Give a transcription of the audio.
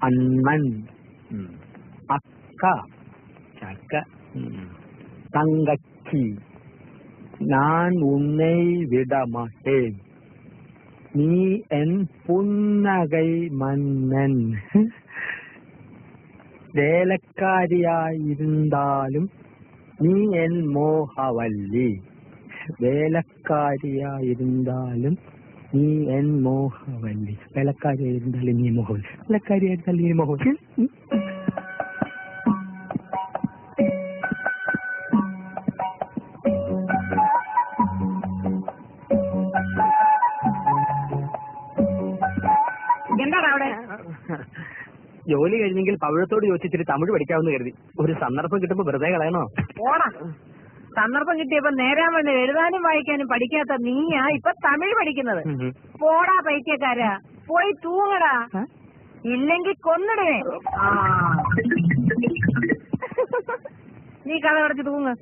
அண்ணன், அக்கா, சக்க, தங்கச்சி. நான் உன்னை விட மாட்டேன். நீ என் புன்னகை மன்னன். വേലക്കാരിയായിരുന്നാലും നീ എൻ മോഹവല്ലി. വേലക്കാരിയായിരുന്നാലും നീ എൻ മോഹവല്ലി. വേലക്കാരിയായിരുന്നാലും നീ മോഹവല്ലി. വേലക്കാരിയായിരുന്നാലും നീ മോഹവല്ലി. എന്താണ് അവിടെ? ജോലി കഴിഞ്ഞെങ്കിൽ പവിഴത്തോട് ചോദിച്ചിട്ട് തമിഴ് പഠിക്കാമെന്ന് കരുതി. ഒരു സന്ദർഭം കിട്ടുമ്പോ വെറുതെ കളയണോ? ഓടാ, സന്ദർഭം കിട്ടിയപ്പോ നേരാൻ വേണ്ടി എഴുതാനും വായിക്കാനും പഠിക്കാത്ത നീയാ ഇപ്പൊ തമിഴ് പഠിക്കുന്നത്. പോടാ പൈത്യക്കാരാ, പോയി തൂങ്ങടാ, ഇല്ലെങ്കിൽ കൊന്നിടേ. നീ കഥ അടച്ച് തൂങ്ങ്.